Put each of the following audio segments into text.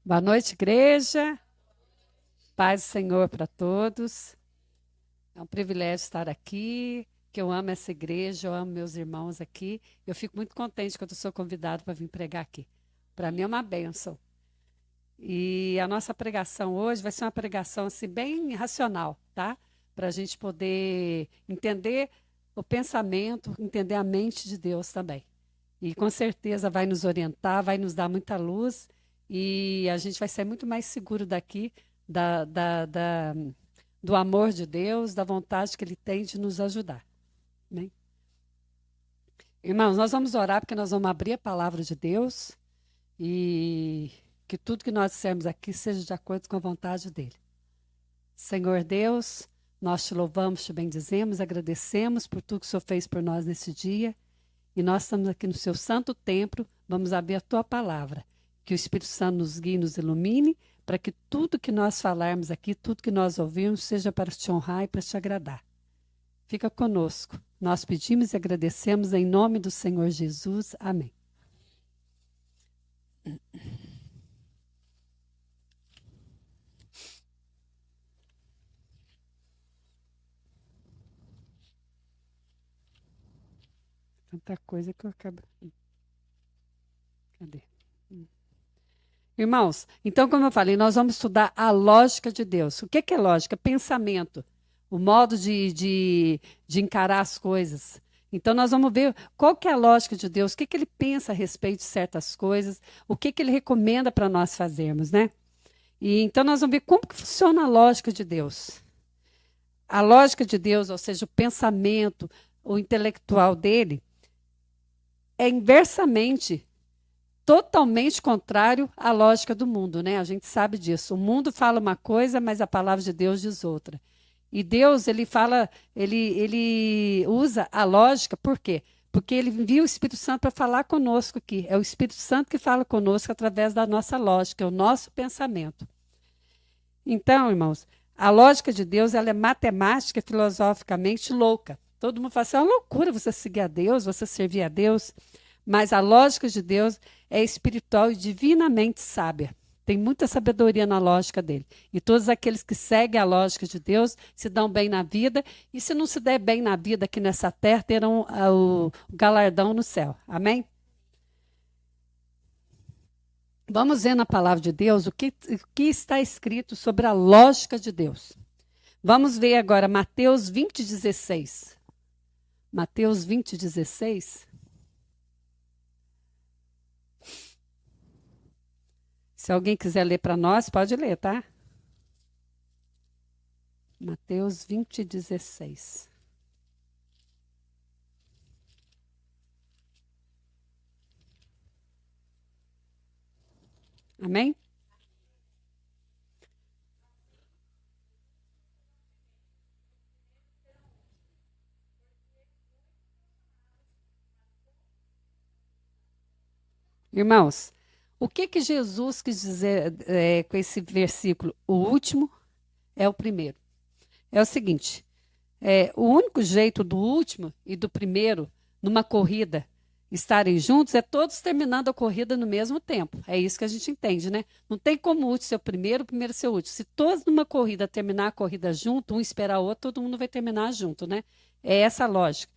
Boa noite, igreja. Paz do Senhor para todos. É um privilégio estar aqui, que eu amo essa igreja, eu amo meus irmãos aqui. Eu fico muito contente quando eu sou convidado para vir pregar aqui. Para mim é uma bênção. E a nossa pregação hoje vai ser uma pregação assim, bem racional, tá? Para a gente poder entender o pensamento, entender a mente de Deus também. E com certeza vai nos orientar, vai nos dar muita luz e a gente vai ser muito mais seguro daqui da, da, da- do amor de Deus, da vontade que Ele tem de nos ajudar. Amém? Irmãos, nós vamos orar porque nós vamos abrir a palavra de Deus e que tudo que nós dissermos aqui seja de acordo com a vontade dEle. Senhor Deus, nós te louvamos, te bendizemos, agradecemos por tudo que o Senhor fez por nós nesse dia. E nós estamos aqui no seu santo templo, vamos abrir a tua palavra. Que o Espírito Santo nos guie, nos ilumine, para que tudo que nós falarmos aqui, tudo que nós ouvirmos, seja para te honrar e para te agradar. Fica conosco. Nós pedimos e agradecemos em nome do Senhor Jesus. Amém. Tanta coisa que eu acabo. Cadê? Irmãos, então, como eu falei, nós vamos estudar a lógica de Deus. O que é lógica? Pensamento, o modo de encarar as coisas. Então, nós vamos ver qual que é a lógica de Deus, o que ele pensa a respeito de certas coisas, o que ele recomenda para nós fazermos, né? E então, nós vamos ver como que funciona a lógica de Deus. A lógica de Deus, ou seja, o pensamento, o intelectual dele, é inversamente totalmente contrário à lógica do mundo, né? A gente sabe disso. O mundo fala uma coisa, mas a palavra de Deus diz outra. E Deus, ele fala, ele usa a lógica, por quê? Porque ele envia o Espírito Santo para falar conosco aqui. É o Espírito Santo que fala conosco através da nossa lógica, é o nosso pensamento. Então, irmãos, a lógica de Deus, ela é matemática e filosoficamente louca. Todo mundo fala assim, é uma loucura você seguir a Deus, você servir a Deus. Mas a lógica de Deus é espiritual e divinamente sábia. Tem muita sabedoria na lógica dele. E todos aqueles que seguem a lógica de Deus se dão bem na vida. E se não se der bem na vida aqui nessa terra, terão o galardão no céu. Amém? Vamos ver na palavra de Deus o que está escrito sobre a lógica de Deus. Vamos ver agora Mateus 20:16. Mateus 20:16. Se alguém quiser ler para nós, pode ler, tá? Mateus 20:16. Amém? Irmãos, o que Jesus quis dizer com esse versículo? O último é o primeiro. É o seguinte: o único jeito do último e do primeiro, numa corrida, estarem juntos é todos terminando a corrida no mesmo tempo. É isso que a gente entende, né? Não tem como o último ser o primeiro ser o último. Se todos numa corrida terminar a corrida junto, um esperar o outro, todo mundo vai terminar junto, né? É essa a lógica.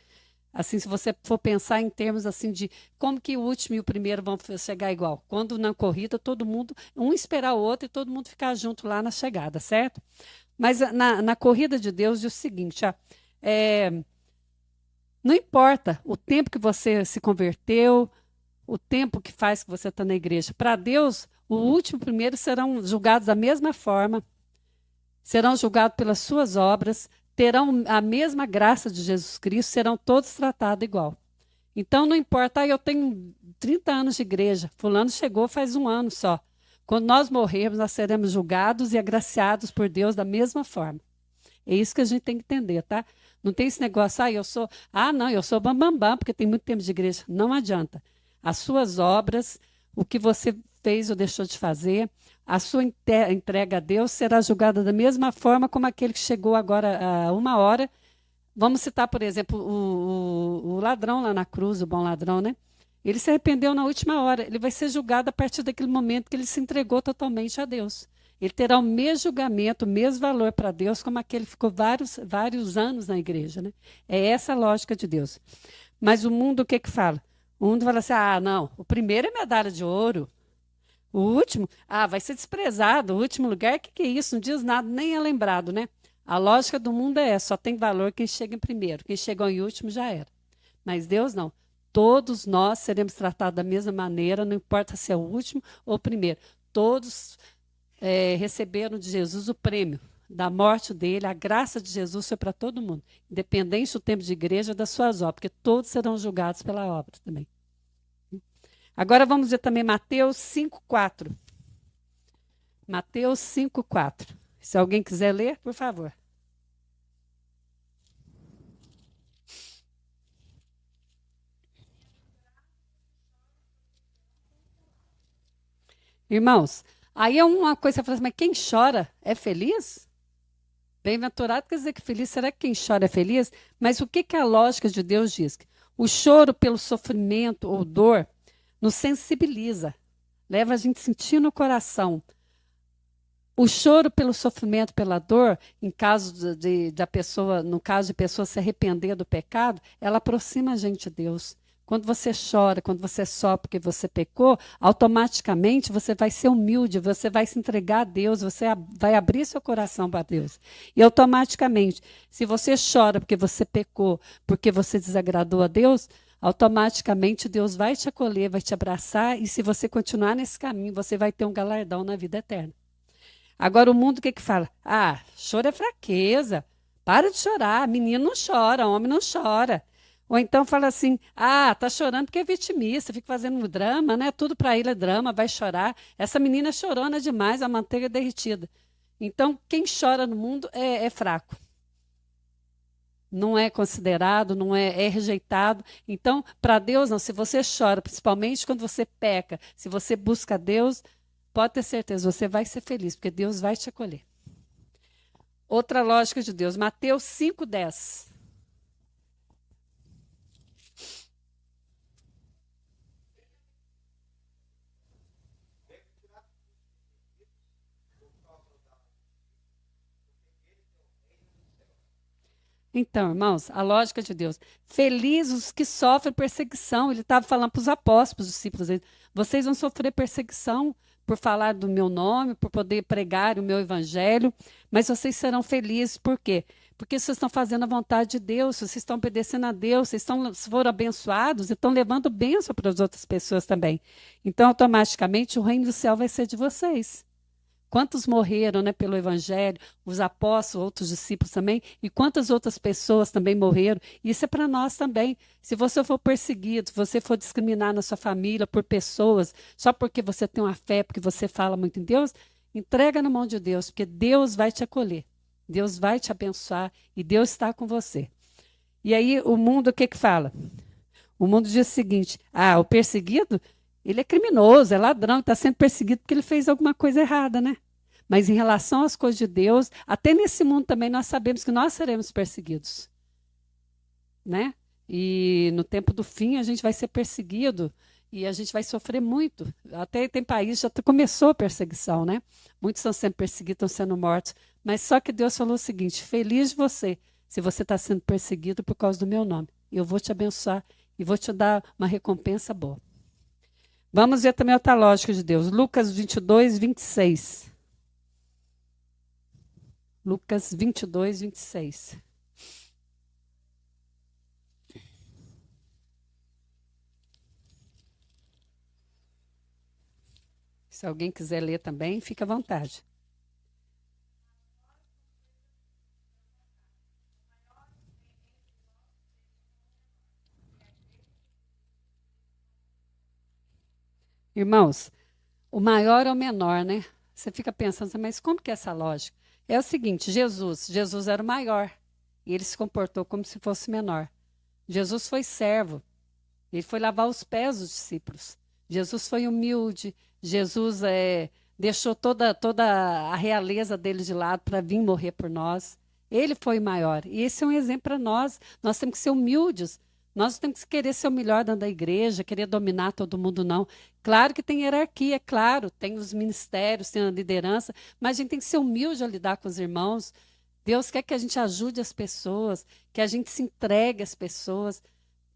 Assim, se você for pensar em termos assim de como que o último e o primeiro vão chegar igual. Quando na corrida, todo mundo, um esperar o outro e todo mundo ficar junto lá na chegada, certo? Mas na corrida de Deus diz o seguinte, não importa o tempo que você se converteu, o tempo que faz que você está na igreja. Para Deus, o último e o primeiro serão julgados da mesma forma, serão julgados pelas suas obras, terão a mesma graça de Jesus Cristo, serão todos tratados igual. Então, não importa, eu tenho 30 anos de igreja, fulano chegou faz um ano só. Quando nós morrermos, nós seremos julgados e agraciados por Deus da mesma forma. É isso que a gente tem que entender, tá? Não tem esse negócio, não, eu sou bambambam, porque tem muito tempo de igreja. Não adianta. As suas obras, o que você fez ou deixou de fazer, a sua entrega a Deus será julgada da mesma forma como aquele que chegou agora a uma hora. Vamos citar, por exemplo, o ladrão lá na cruz, o bom ladrão, né? Ele se arrependeu na última hora. Ele vai ser julgado a partir daquele momento que ele se entregou totalmente a Deus. Ele terá o mesmo julgamento, o mesmo valor para Deus, como aquele que ficou vários anos na igreja. Né? É essa a lógica de Deus. Mas o mundo, o que que fala? O mundo fala assim, não, o primeiro é medalha de ouro. O último, vai ser desprezado. O último lugar, o que que é isso? Não diz nada, nem é lembrado, né? A lógica do mundo é essa, só tem valor quem chega em primeiro. Quem chegou em último já era. Mas Deus não. Todos nós seremos tratados da mesma maneira, não importa se é o último ou o primeiro. Todos receberam de Jesus o prêmio da morte dele, a graça de Jesus foi para todo mundo, independente do tempo de igreja das suas obras, porque todos serão julgados pela obra também. Agora vamos ver também Mateus 5,4. Mateus 5,4. Se alguém quiser ler, por favor. Irmãos, aí é uma coisa, você fala assim, mas quem chora é feliz? Bem-aventurado quer dizer que feliz, será que quem chora é feliz? Mas o que, que a lógica de Deus diz? O choro pelo sofrimento ou dor nos sensibiliza, leva a gente a sentir no coração. O choro pelo sofrimento, pela dor, em caso da pessoa, no caso de pessoa se arrepender do pecado, ela aproxima a gente de Deus. Quando você chora, quando você sofre porque você pecou, automaticamente você vai ser humilde, você vai se entregar a Deus, você vai abrir seu coração para Deus. E automaticamente, se você chora porque você pecou, porque você desagradou a Deus, automaticamente Deus vai te acolher, vai te abraçar, e se você continuar nesse caminho, você vai ter um galardão na vida eterna. Agora o mundo o que que fala? Choro é fraqueza. Para de chorar. Menino não chora, homem não chora. Ou então fala assim: tá chorando porque é vitimista, fica fazendo drama, né? Tudo para ele é drama, vai chorar. Essa menina é chorona demais, a manteiga é derretida. Então, quem chora no mundo é fraco. Não é considerado, não é rejeitado. Então, para Deus, não. Se você chora, principalmente quando você peca, se você busca Deus, pode ter certeza, você vai ser feliz, porque Deus vai te acolher. Outra lógica de Deus, Mateus 5,10. Então, irmãos, a lógica de Deus. Felizes os que sofrem perseguição. Ele estava falando para os apóstolos, os discípulos dele. Vocês vão sofrer perseguição por falar do meu nome, por poder pregar o meu evangelho, mas vocês serão felizes. Por quê? Porque vocês estão fazendo a vontade de Deus, vocês estão obedecendo a Deus, vocês foram abençoados e estão levando bênção para as outras pessoas também. Então, automaticamente, o reino do céu vai ser de vocês. Quantos morreram, né, pelo Evangelho, os apóstolos, outros discípulos também, e quantas outras pessoas também morreram. Isso é para nós também. Se você for perseguido, se você for discriminar na sua família por pessoas, só porque você tem uma fé, porque você fala muito em Deus, entrega na mão de Deus, porque Deus vai te acolher. Deus vai te abençoar e Deus está com você. E aí o mundo o que que fala? O mundo diz o seguinte: o perseguido, ele é criminoso, é ladrão, está sendo perseguido porque ele fez alguma coisa errada, né? Mas em relação às coisas de Deus, até nesse mundo também nós sabemos que nós seremos perseguidos, né? E no tempo do fim a gente vai ser perseguido e a gente vai sofrer muito. Até tem país já começou a perseguição, né? Muitos estão sendo perseguidos, estão sendo mortos. Mas só que Deus falou o seguinte: feliz de você, se você está sendo perseguido por causa do meu nome. Eu vou te abençoar e vou te dar uma recompensa boa. Vamos ver também outra lógica de Deus. Lucas 22, 26. Lucas 22, 26. Se alguém quiser ler também, fica à vontade. Irmãos, o maior é o menor, né? Você fica pensando, mas como que é essa lógica? É o seguinte: Jesus era o maior e ele se comportou como se fosse menor. Jesus foi servo, ele foi lavar os pés dos discípulos. Jesus foi humilde, Jesus deixou toda a realeza dele de lado para vir morrer por nós. Ele foi o maior. E esse é um exemplo para nós. Nós temos que ser humildes. Nós temos que querer ser o melhor dentro da igreja, querer dominar todo mundo, não. Claro que tem hierarquia, claro, tem os ministérios, tem a liderança, mas a gente tem que ser humilde a lidar com os irmãos. Deus quer que a gente ajude as pessoas, que a gente se entregue às pessoas.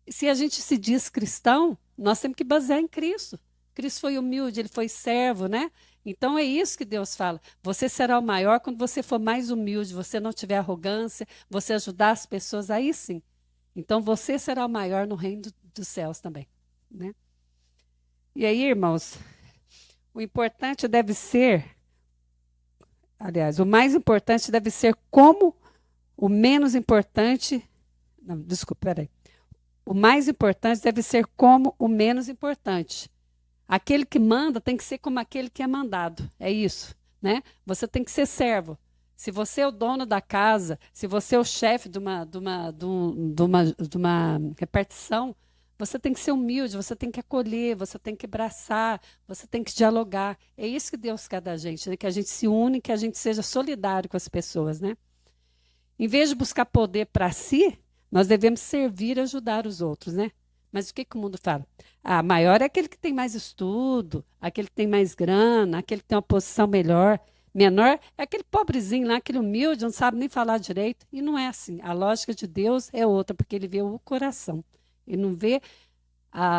Se a gente se diz cristão, nós temos que basear em Cristo. Cristo foi humilde, ele foi servo, né? Então é isso que Deus fala. Você será o maior quando você for mais humilde, você não tiver arrogância, você ajudar as pessoas, aí sim. Então você será o maior no reino dos céus também, né? E aí, irmãos, o importante deve ser, aliás, o mais importante deve ser como o menos importante, não, desculpa, peraí. O mais importante deve ser como o menos importante. Aquele que manda tem que ser como aquele que é mandado. É isso, né? Você tem que ser servo. Se você é o dono da casa, se você é o chefe de uma repartição, você tem que ser humilde, você tem que acolher, você tem que abraçar, você tem que dialogar. É isso que Deus quer da gente, né? Que a gente se une, que a gente seja solidário com as pessoas, né? Em vez de buscar poder para si, nós devemos servir e ajudar os outros, né? Mas o que o mundo fala? Ah, maior é aquele que tem mais estudo, aquele que tem mais grana, aquele que tem uma posição melhor. Menor é aquele pobrezinho lá, aquele humilde, não sabe nem falar direito. E não é assim. A lógica de Deus é outra, porque ele vê o coração. Ele não vê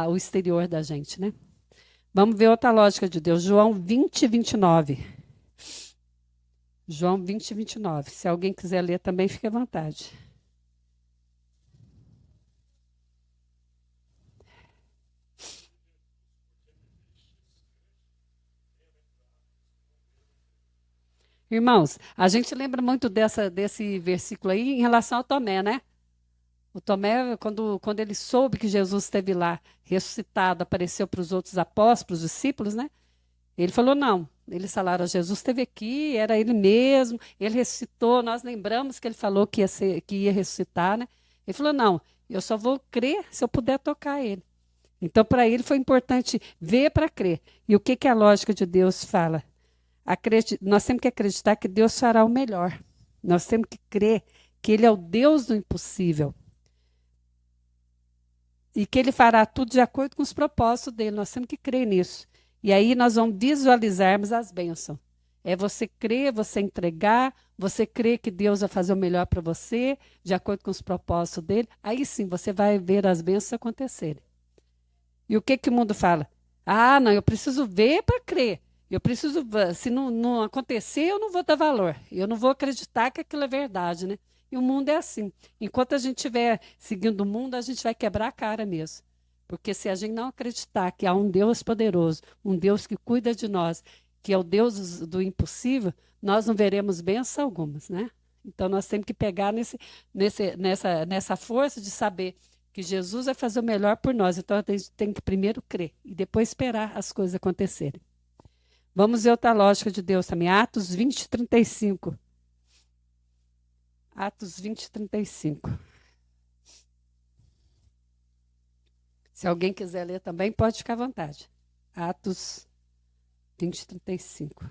o exterior da gente, né? Vamos ver outra lógica de Deus. João 20, 29. João 20, 29. Se alguém quiser ler também, fique à vontade. Irmãos, a gente lembra muito desse versículo aí em relação ao Tomé, né? O Tomé, quando ele soube que Jesus esteve lá, ressuscitado, apareceu para os outros apóstolos, para os discípulos, né? Ele falou, não. Eles falaram, Jesus esteve aqui, era ele mesmo, ele ressuscitou, nós lembramos que ele falou que ia ressuscitar, né? Ele falou, não, eu só vou crer se eu puder tocar ele. Então, para ele foi importante ver para crer. E o que a lógica de Deus fala? Nós temos que acreditar que Deus fará o melhor. Nós temos que crer que Ele é o Deus do impossível. E que Ele fará tudo de acordo com os propósitos dele. Nós temos que crer nisso. E aí nós vamos visualizarmos as bênçãos. É você crer, você entregar, você crer que Deus vai fazer o melhor para você, de acordo com os propósitos dele. Aí sim você vai ver as bênçãos acontecerem. E o que o mundo fala? Ah, não, eu preciso ver para crer. Eu preciso, se não acontecer, eu não vou dar valor. Eu não vou acreditar que aquilo é verdade, né? E o mundo é assim. Enquanto a gente estiver seguindo o mundo, a gente vai quebrar a cara mesmo. Porque se a gente não acreditar que há um Deus poderoso, um Deus que cuida de nós, que é o Deus do impossível, nós não veremos bênçãos algumas, né? Então nós temos que pegar nessa força de saber que Jesus vai fazer o melhor por nós. Então a gente tem que primeiro crer e depois esperar as coisas acontecerem. Vamos ver outra lógica de Deus também. Atos 20, 35. Atos 20, 35. Se alguém quiser ler também, pode ficar à vontade. Atos 20, 35.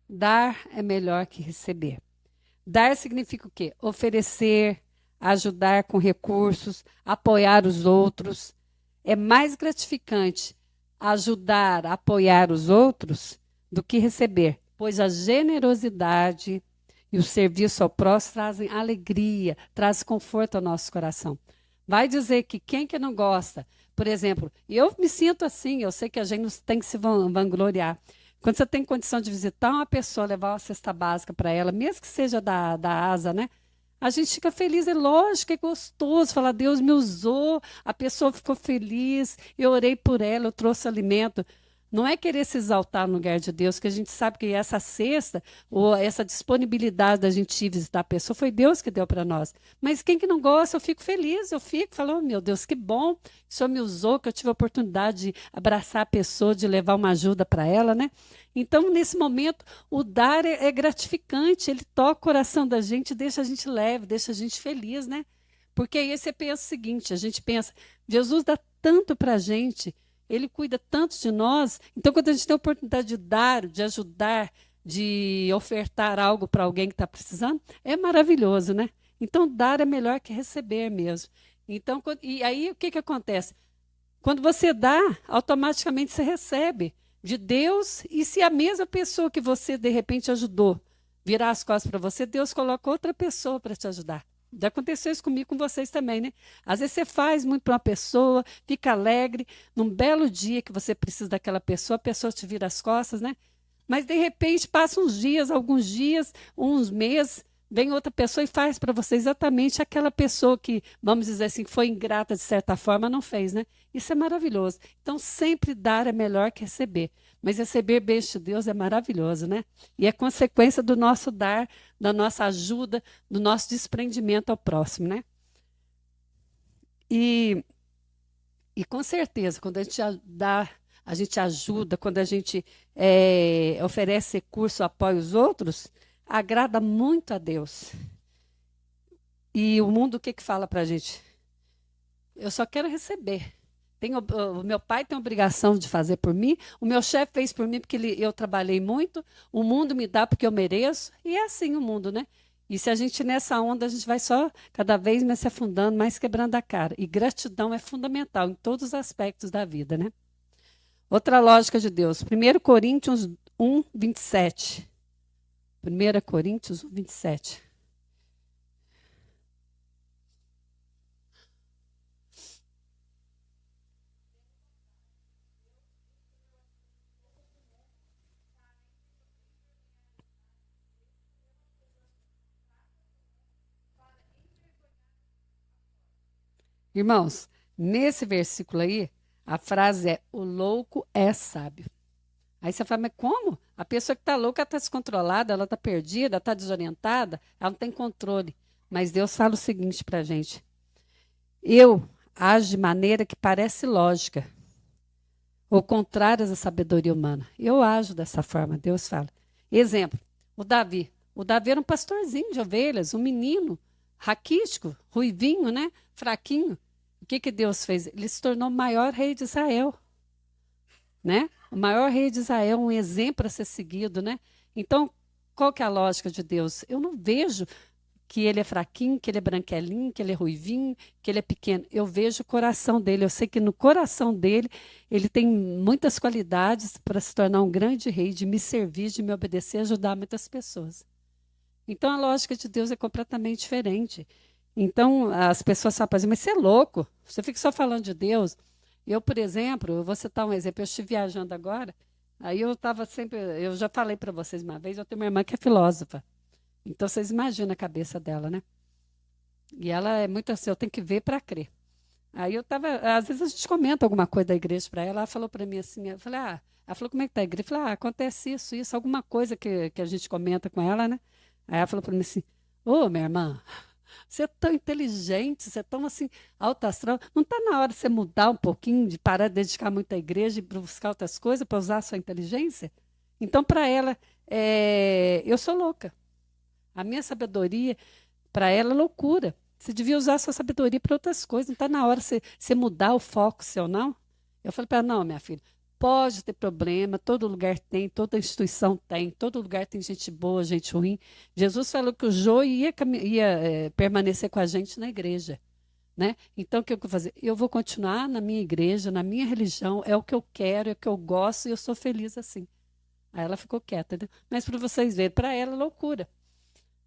Dar é melhor que receber. Dar significa o quê? Oferecer, ajudar com recursos, apoiar os outros. É mais gratificante ajudar, apoiar os outros do que receber, pois a generosidade e o serviço ao próximo trazem alegria, trazem conforto ao nosso coração. Vai dizer que quem que não gosta, por exemplo, eu me sinto assim, eu sei que a gente tem que se vangloriar. Quando você tem condição de visitar uma pessoa, levar uma cesta básica para ela, mesmo que seja da ASA, né? A gente fica feliz, é lógico, é gostoso falar, Deus me usou, a pessoa ficou feliz, eu orei por ela, eu trouxe alimento. Não é querer se exaltar no lugar de Deus, que a gente sabe que essa cesta, ou essa disponibilidade da gente ir visitar a pessoa, foi Deus que deu para nós. Mas quem que não gosta, eu fico feliz, eu fico falando, meu Deus, que bom que o Senhor me usou, que eu tive a oportunidade de abraçar a pessoa, de levar uma ajuda para ela, né? Então, nesse momento, o dar é gratificante, ele toca o coração da gente, deixa a gente leve, deixa a gente feliz, né? Porque aí você pensa o seguinte, a gente pensa, Jesus dá tanto para a gente, ele cuida tanto de nós, então quando a gente tem a oportunidade de dar, de ajudar, de ofertar algo para alguém que está precisando, é maravilhoso, né? Então dar é melhor que receber mesmo. Então, e aí o que, que acontece? Quando você dá, automaticamente você recebe de Deus, e se a mesma pessoa que você de repente ajudou virar as costas para você, Deus coloca outra pessoa para te ajudar. Já aconteceu isso comigo, com vocês também, né? Às vezes você faz muito para uma pessoa, fica alegre, num belo dia que você precisa daquela pessoa, a pessoa te vira as costas, né? Mas de repente passa uns dias, alguns dias, uns meses, vem outra pessoa e faz para você exatamente aquela pessoa que, vamos dizer assim, foi ingrata de certa forma, não fez, né? Isso é maravilhoso. Então, sempre dar é melhor que receber. Mas receber beijo de Deus é maravilhoso, né? E é consequência do nosso dar, da nossa ajuda, do nosso desprendimento ao próximo, né? E, e com certeza, quando a gente dá, a gente ajuda, quando a gente oferece recurso, apoia os outros, agrada muito a Deus. E o mundo o que fala para a gente? Eu só quero receber. O meu pai tem a obrigação de fazer por mim, o meu chefe fez por mim porque eu trabalhei muito, o mundo me dá porque eu mereço, e é assim o mundo, né? E se a gente nessa onda, a gente vai só cada vez mais se afundando, mais quebrando a cara. E gratidão é fundamental em todos os aspectos da vida, né? Outra lógica de Deus, 1 Coríntios 1, 27. 1 Coríntios 1, 27. Irmãos, nesse versículo aí, a frase é: o louco é sábio. Aí você fala, mas como? A pessoa que está louca está descontrolada, ela está perdida, está desorientada, ela não tem controle. Mas Deus fala o seguinte para a gente: eu ajo de maneira que parece lógica, ou contrárias à sabedoria humana. Eu ajo dessa forma, Deus fala. Exemplo, o Davi. O Davi era um pastorzinho de ovelhas, um menino raquítico, ruivinho, né? Fraquinho. O que Deus fez? Ele se tornou o maior rei de Israel, né? O maior rei de Israel, um exemplo a ser seguido, né? Então, qual que é a lógica de Deus? Eu não vejo que ele é fraquinho, que ele é branquelinho, que ele é ruivinho, que ele é pequeno. Eu vejo o coração dele. Eu sei que no coração dele ele tem muitas qualidades para se tornar um grande rei, de me servir, de me obedecer, ajudar muitas pessoas. Então, a lógica de Deus é completamente diferente. Então, as pessoas falam, mas você é louco, você fica só falando de Deus. Eu, por exemplo, eu vou citar um exemplo, eu estive viajando agora, aí eu estava sempre, eu já falei para vocês uma vez, eu tenho uma irmã que é filósofa. Então, vocês imaginam a cabeça dela, né? E ela é muito assim, eu tenho que ver para crer. Aí eu estava, às vezes a gente comenta alguma coisa da igreja para ela, ela falou para mim assim, eu falei, ela falou, como é que tá a igreja? Eu falei, acontece isso, alguma coisa que a gente comenta com ela, né? Aí ela falou para mim assim, ô, minha irmã, você é tão inteligente, você é tão assim, alta astral, não está na hora de você mudar um pouquinho, de parar de dedicar muito à igreja e buscar outras coisas para usar a sua inteligência? Então, para ela, eu sou louca. A minha sabedoria, para ela, é loucura. Você devia usar a sua sabedoria para outras coisas. Não está na hora de você mudar o foco seu, não? Eu falei para ela, não, minha filha, pode ter problema, todo lugar tem, toda instituição tem, todo lugar tem gente boa, gente ruim. Jesus falou que o joio ia permanecer com a gente na igreja. Né? Então, o que eu vou fazer? Eu vou continuar na minha igreja, na minha religião, é o que eu quero, é o que eu gosto e eu sou feliz assim. Aí ela ficou quieta, né? Mas para vocês verem, para ela é loucura.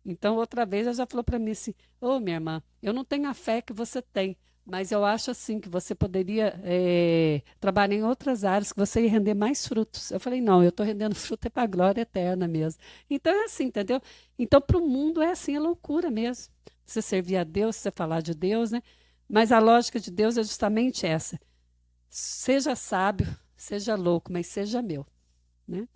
Então, outra vez, ela já falou para mim assim: ô, minha irmã, eu não tenho a fé que você tem, mas eu acho assim que você poderia trabalhar em outras áreas, que você ia render mais frutos. Eu falei: não, eu estou rendendo fruto é para a glória eterna mesmo. Então, é assim, entendeu? Então, para o mundo é assim, é loucura mesmo. Você servir a Deus, você falar de Deus, né? Mas a lógica de Deus é justamente essa: seja sábio, seja louco, mas seja meu, né?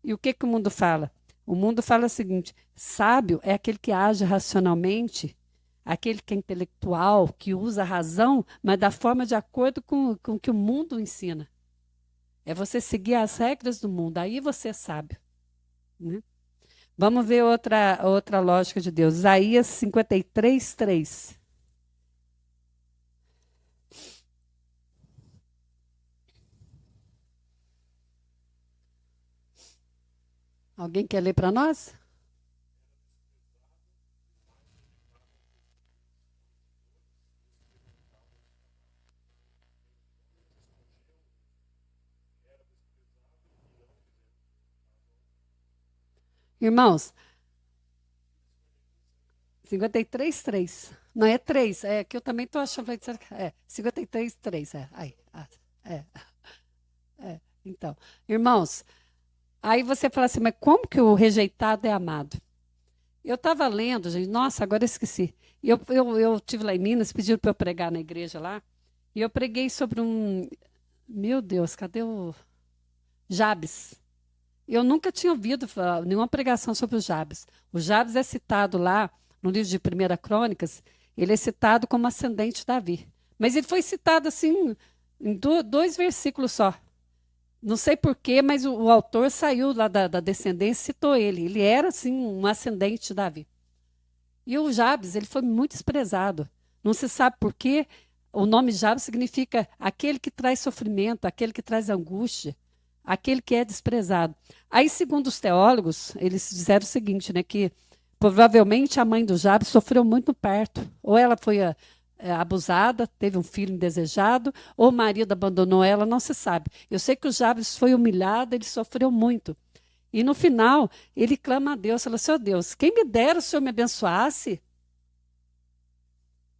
E o que o mundo fala? O mundo fala o seguinte: sábio é aquele que age racionalmente, aquele que é intelectual, que usa a razão, mas da forma de acordo com o que o mundo ensina. É você seguir as regras do mundo, aí você é sábio. Né? Vamos ver outra lógica de Deus. Isaías 53, 3. Alguém quer ler para nós? Irmãos, 53:3. Não é 3, é que eu também estou achando. É, 53:3. É, aí, é, é. Então, irmãos, aí você fala assim, mas como que o rejeitado é amado? Eu estava lendo, gente, nossa, agora eu esqueci. E eu tive lá em Minas, pediram para eu pregar na igreja lá, e eu preguei sobre um. Meu Deus, cadê o Jabes? Eu nunca tinha ouvido nenhuma pregação sobre o Jabes. O Jabes é citado lá no livro de 1 Crônicas, ele é citado como ascendente de Davi. Mas ele foi citado assim em dois versículos só. Não sei porquê, mas o autor saiu lá da descendência e citou ele. Ele era, assim, um ascendente de Davi. E o Jabes, ele foi muito desprezado. Não se sabe por quê. O nome Jabes significa aquele que traz sofrimento, aquele que traz angústia, aquele que é desprezado. Aí, segundo os teólogos, eles disseram o seguinte, né, que provavelmente a mãe do Jabes sofreu muito no parto. Ou ela foi abusada, teve um filho indesejado, ou o marido abandonou ela, não se sabe. Eu sei que o Jabes foi humilhado, ele sofreu muito. E no final, ele clama a Deus, fala, Senhor Deus, quem me dera o Senhor me abençoasse?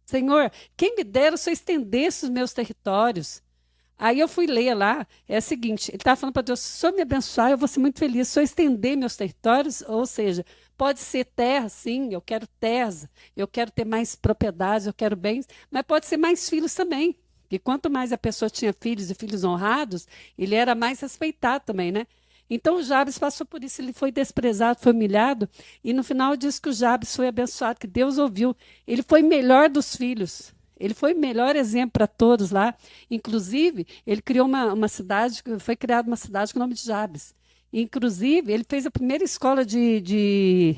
Senhor, quem me dera o Senhor estendesse os meus territórios? Aí eu fui ler lá, é o seguinte, ele estava falando para Deus, se o Senhor me abençoar, eu vou ser muito feliz. Se o Senhor estender meus territórios, ou seja, pode ser terra, sim, eu quero terras, eu quero ter mais propriedades, eu quero bens, mas pode ser mais filhos também. E quanto mais a pessoa tinha filhos e filhos honrados, ele era mais respeitado também, né? Então o Jabes passou por isso, ele foi desprezado, foi humilhado, e no final diz que o Jabes foi abençoado, que Deus ouviu. Ele foi melhor dos filhos. Ele foi o melhor exemplo para todos lá. Inclusive, ele criou uma cidade, foi criada uma cidade com o nome de Jabes. Inclusive, ele fez a primeira escola de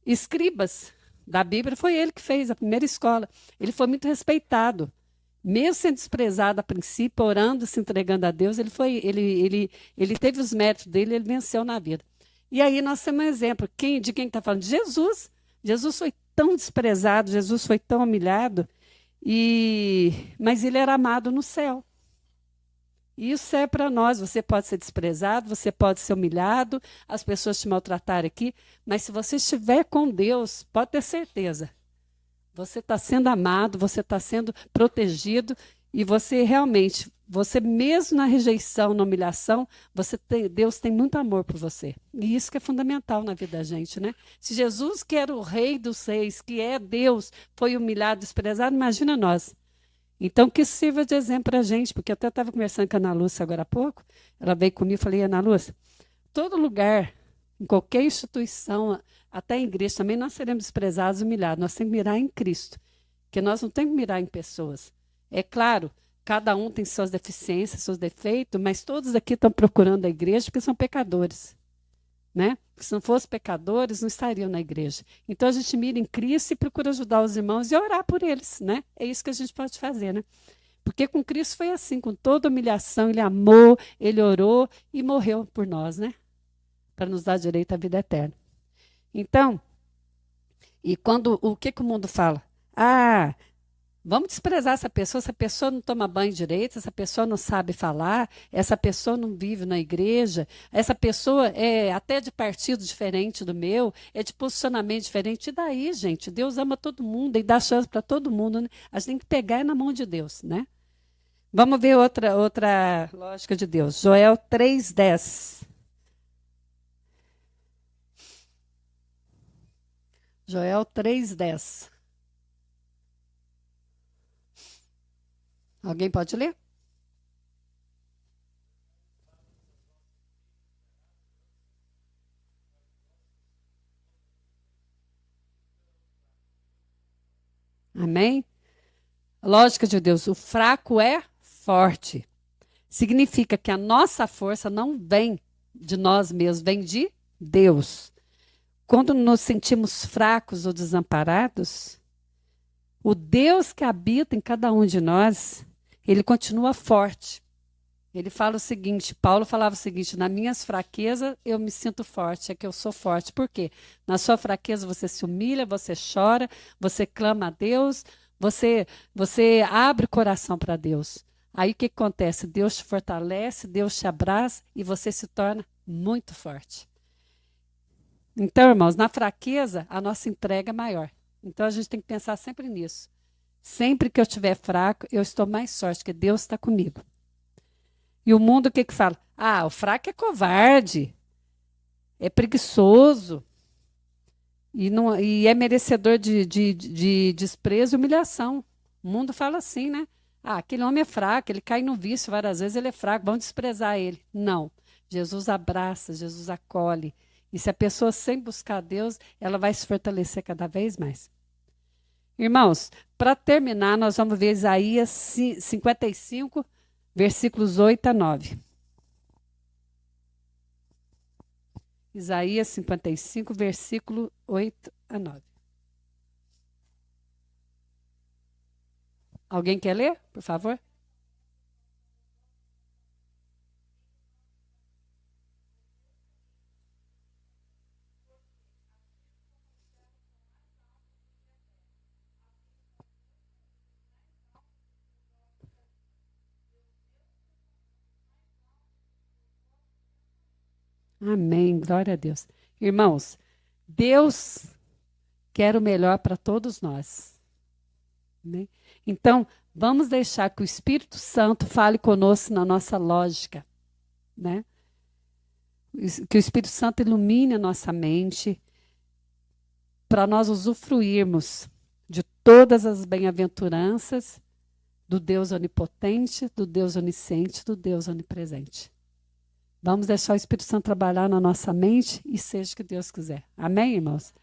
escribas da Bíblia, foi ele que fez a primeira escola. Ele foi muito respeitado. Mesmo sendo desprezado a princípio, orando, se entregando a Deus, ele teve os méritos dele, ele venceu na vida. E aí nós temos um exemplo. De quem está falando? De Jesus. Jesus foi tão desprezado, Jesus foi tão humilhado, mas ele era amado no céu. E isso é para nós. Você pode ser desprezado, você pode ser humilhado, as pessoas te maltratarem aqui, mas se você estiver com Deus, pode ter certeza. Você está sendo amado, você está sendo protegido e você realmente, você mesmo na rejeição, na humilhação, Deus tem muito amor por você. E isso que é fundamental na vida da gente, né? Se Jesus, que era o rei dos reis, que é Deus, foi humilhado, desprezado, imagina nós. Então, que isso sirva de exemplo para a gente, porque eu até estava conversando com a Ana Lúcia agora há pouco, ela veio comigo e falei, Ana Lúcia, todo lugar, em qualquer instituição, até a igreja também, nós seremos desprezados, humilhados. Nós temos que mirar em Cristo, porque nós não temos que mirar em pessoas. É claro, cada um tem suas deficiências, seus defeitos, mas todos aqui estão procurando a igreja porque são pecadores. Né? Porque se não fossem pecadores, não estariam na igreja. Então a gente mira em Cristo e procura ajudar os irmãos e orar por eles. Né? É isso que a gente pode fazer. Né? Porque com Cristo foi assim, com toda humilhação, ele amou, ele orou e morreu por nós, né? Para nos dar direito à vida eterna. Então, e quando o que o mundo fala? Ah, vamos desprezar essa pessoa não toma banho direito, essa pessoa não sabe falar, essa pessoa não vive na igreja, essa pessoa é até de partido diferente do meu, é de posicionamento diferente. E daí, gente, Deus ama todo mundo e dá chance para todo mundo, né? A gente tem que pegar na mão de Deus, né? Vamos ver outra lógica de Deus. Joel 3:10. Joel 3:10. Alguém pode ler? Amém? Lógica de Deus. O fraco é forte. Significa que a nossa força não vem de nós mesmos, vem de Deus. Quando nos sentimos fracos ou desamparados, o Deus que habita em cada um de nós, ele continua forte. Ele fala o seguinte, Paulo falava o seguinte, nas minhas fraquezas eu me sinto forte, é que eu sou forte. Por quê? Na sua fraqueza você se humilha, você chora, você clama a Deus, você abre o coração para Deus. Aí o que acontece? Deus te fortalece, Deus te abraça e você se torna muito forte. Então, irmãos, na fraqueza a nossa entrega é maior. Então a gente tem que pensar sempre nisso. Sempre que eu estiver fraco, eu estou mais forte, porque Deus está comigo. E o mundo o que que fala? Ah, o fraco é covarde, é preguiçoso e é merecedor de desprezo e humilhação. O mundo fala assim, né? Ah, aquele homem é fraco, ele cai no vício várias vezes, ele é fraco, vão desprezar ele. Não. Jesus abraça, Jesus acolhe. E se a pessoa sem buscar Deus, ela vai se fortalecer cada vez mais. Irmãos, para terminar, nós vamos ver Isaías 55, versículos 8 a 9. Isaías 55, versículo 8 a 9. Alguém quer ler, por favor? Amém, glória a Deus. Irmãos, Deus quer o melhor para todos nós. Né? Então, vamos deixar que o Espírito Santo fale conosco na nossa lógica. Né? Que o Espírito Santo ilumine a nossa mente para nós usufruirmos de todas as bem-aventuranças do Deus onipotente, do Deus onisciente, do Deus onipresente. Vamos deixar o Espírito Santo trabalhar na nossa mente e seja o que Deus quiser. Amém, irmãos?